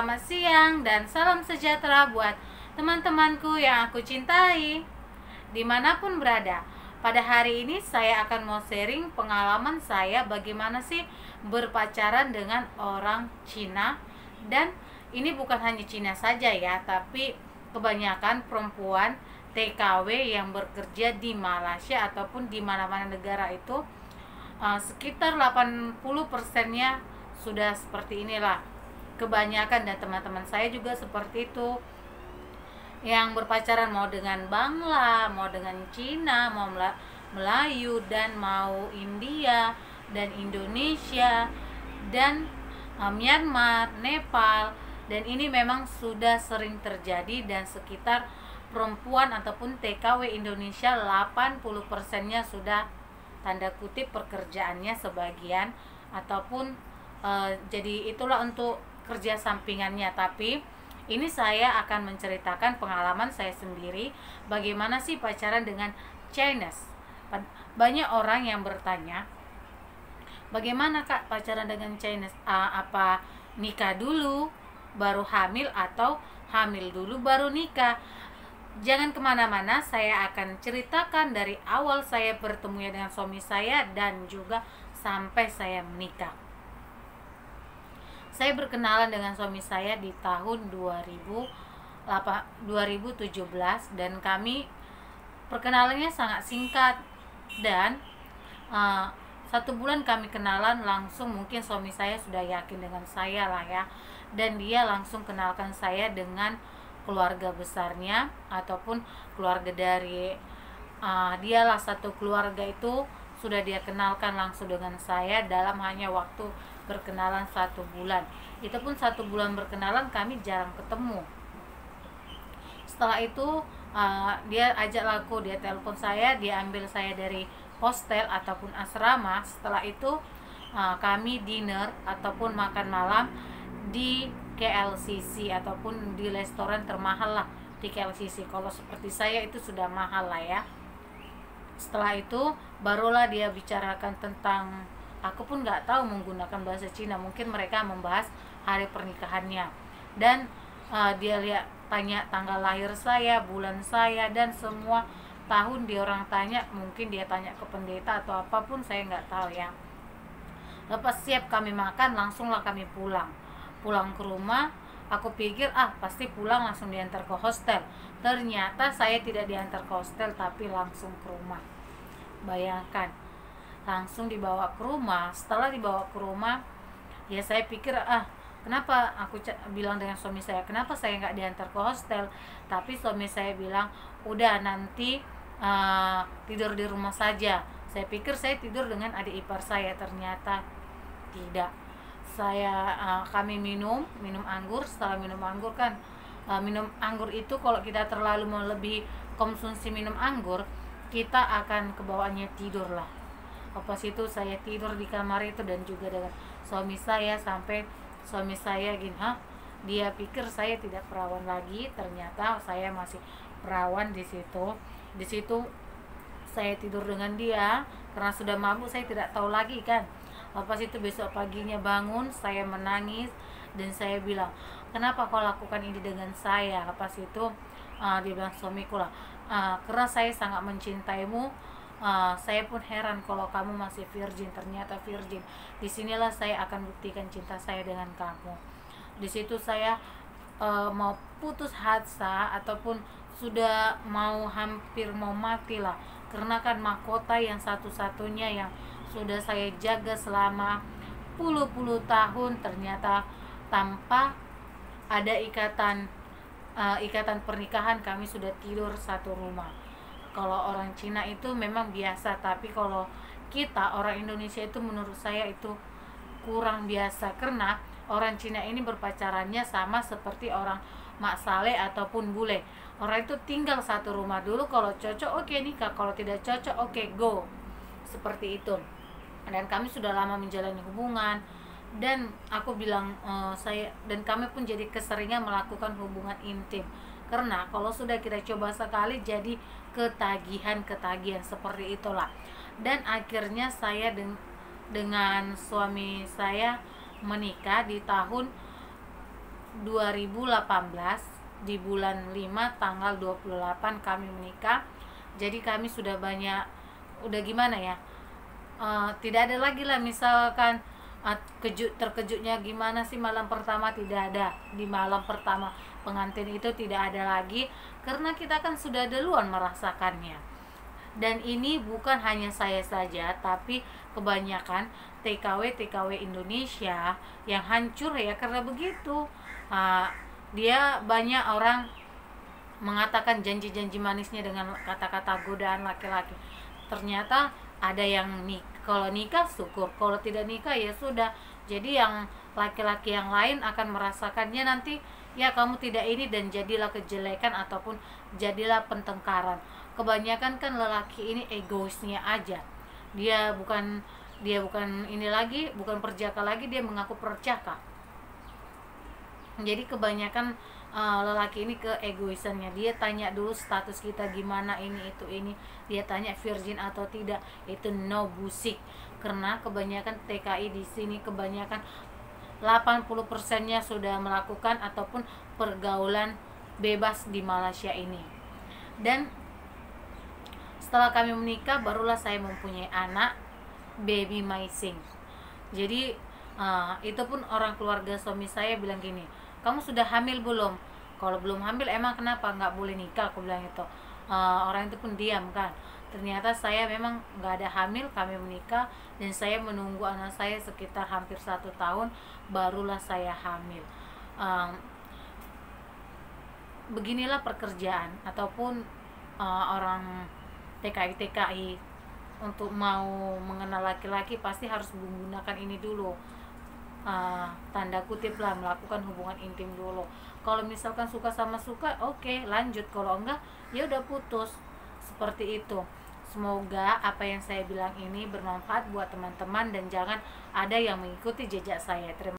Selamat siang dan salam sejahtera buat teman-temanku yang aku cintai dimanapun berada. Pada hari ini saya akan mau sharing pengalaman saya bagaimana sih berpacaran dengan orang Cina. Dan ini bukan hanya Cina saja ya, tapi kebanyakan perempuan TKW yang bekerja di Malaysia ataupun di mana-mana negara itu, sekitar 80%-nya sudah seperti inilah kebanyakan. Dan teman-teman saya juga seperti itu, yang berpacaran mau dengan Bangla, mau dengan Cina, mau Melayu, dan mau India dan Indonesia dan Myanmar, Nepal. Dan ini memang sudah sering terjadi, dan sekitar perempuan ataupun TKW Indonesia 80%-nya sudah tanda kutip pekerjaannya sebagian ataupun jadi itulah untuk kerja sampingannya. Tapi ini saya akan menceritakan pengalaman saya sendiri bagaimana sih pacaran dengan Chinese. Banyak orang yang bertanya, bagaimana Kak pacaran dengan Chinese? Apa nikah dulu baru hamil atau hamil dulu baru nikah? Jangan kemana-mana, saya akan ceritakan dari awal saya bertemunya dengan suami saya dan juga sampai saya menikah. Saya berkenalan dengan suami saya di tahun 2017, dan kami perkenalannya sangat singkat, dan 1 bulan kami kenalan langsung mungkin suami saya sudah yakin dengan saya lah ya, dan dia langsung kenalkan saya dengan keluarga besarnya ataupun keluarga dari dialah satu keluarga itu sudah dia kenalkan langsung dengan saya dalam hanya waktu berkenalan 1 bulan. Itu pun 1 bulan berkenalan kami jarang ketemu. Setelah itu dia ajak aku, dia telepon saya, dia ambil saya dari hostel ataupun asrama. Setelah itu kami dinner ataupun makan malam di KLCC ataupun di restoran termahal lah di KLCC. Kalau seperti saya itu sudah mahal lah ya. Setelah itu barulah dia bicarakan tentang, aku pun nggak tahu menggunakan bahasa Cina, mungkin mereka membahas hari pernikahannya. Dan dia tanya tanggal lahir saya, bulan saya, dan semua tahun dia orang tanya. Mungkin dia tanya ke pendeta atau apapun, saya nggak tahu ya. Lepas siap kami makan, langsunglah kami pulang ke rumah. Aku pikir pasti pulang langsung diantar ke hostel. Ternyata saya tidak diantar ke hostel, tapi langsung ke rumah. Bayangkan, langsung dibawa ke rumah. Setelah dibawa ke rumah, ya saya pikir kenapa aku bilang dengan suami saya, kenapa saya nggak diantar ke hostel? Tapi suami saya bilang, udah nanti tidur di rumah saja. Saya pikir saya tidur dengan adik ipar saya, ternyata tidak. Kami minum anggur. Setelah minum anggur kan, minum anggur itu kalau kita terlalu melebihi konsumsi minum anggur, kita akan kebawaannya tidur lah. Pas itu saya tidur di kamar itu dan juga dengan suami saya, sampai suami saya gini, dia pikir saya tidak perawan lagi, ternyata saya masih perawan di situ. Di situ saya tidur dengan dia karena sudah mabuk, saya tidak tahu lagi kan. Pas itu besok paginya bangun, saya menangis dan saya bilang, kenapa kau lakukan ini dengan saya? Pas itu dia bilang, suamiku lah, karena saya sangat mencintaimu. Saya pun heran kalau kamu masih virgin. Ternyata virgin. Disinilah saya akan buktikan cinta saya dengan kamu. Di situ saya mau putus asa ataupun sudah hampir mau mati lah, karena kan mahkota yang satu-satunya yang sudah saya jaga selama puluh-puluh tahun, ternyata tanpa ada ikatan pernikahan kami sudah tidur satu rumah. Kalau orang Cina itu memang biasa, tapi kalau kita orang Indonesia itu menurut saya itu kurang biasa, karena orang Cina ini berpacarannya sama seperti orang Mak Saleh ataupun bule. Orang itu tinggal satu rumah dulu, kalau cocok oke nikah, kalau tidak cocok oke go, seperti itu. Dan kami sudah lama menjalani hubungan, dan aku bilang dan kami pun jadi keseringan melakukan hubungan intim, karena kalau sudah kita coba sekali jadi ketagihan seperti itulah. Dan akhirnya saya dengan suami saya menikah di tahun 2018 di bulan 5 tanggal 28 kami menikah. Jadi kami sudah banyak, udah gimana ya, tidak ada lagi lah misalkan terkejutnya gimana sih malam pertama, tidak ada. Di malam pertama pengantin itu tidak ada lagi, karena kita kan sudah duluan merasakannya. Dan ini bukan hanya saya saja, tapi kebanyakan TKW Indonesia yang hancur ya karena begitu. Dia banyak orang mengatakan janji-janji manisnya dengan kata-kata godaan laki-laki. Ternyata ada yang kalau nikah syukur, kalau tidak nikah ya sudah. Jadi yang laki-laki yang lain akan merasakannya nanti, ya kamu tidak ini, dan jadilah kejelekan ataupun jadilah pertengkaran. Kebanyakan kan lelaki ini egoisnya aja. Dia bukan ini lagi, bukan perjaka lagi, dia mengaku perjaka. Jadi kebanyakan lelaki ini keegoisannya. Dia tanya dulu status kita gimana, ini itu ini. Dia tanya virgin atau tidak. Itu no busik. Karena kebanyakan TKI di sini, kebanyakan 80%-nya sudah melakukan ataupun pergaulan bebas di Malaysia ini. Dan setelah kami menikah, barulah saya mempunyai anak, baby Maising. Jadi itu pun orang keluarga suami saya bilang gini, kamu sudah hamil belum? Kalau belum hamil emang kenapa nggak boleh nikah? Aku bilang itu. Orang itu pun diam kan. Ternyata saya memang nggak ada hamil, kami menikah, dan saya menunggu anak saya sekitar hampir 1 tahun, barulah saya hamil. Beginilah pekerjaan ataupun orang TKI untuk mau mengenal laki-laki pasti harus menggunakan ini dulu, tanda kutip lah, melakukan hubungan intim dulu. Kalau misalkan suka sama suka, oke, lanjut. Kalau enggak, ya udah putus. Seperti itu. Semoga apa yang saya bilang ini bermanfaat buat teman-teman dan jangan ada yang mengikuti jejak saya. Terima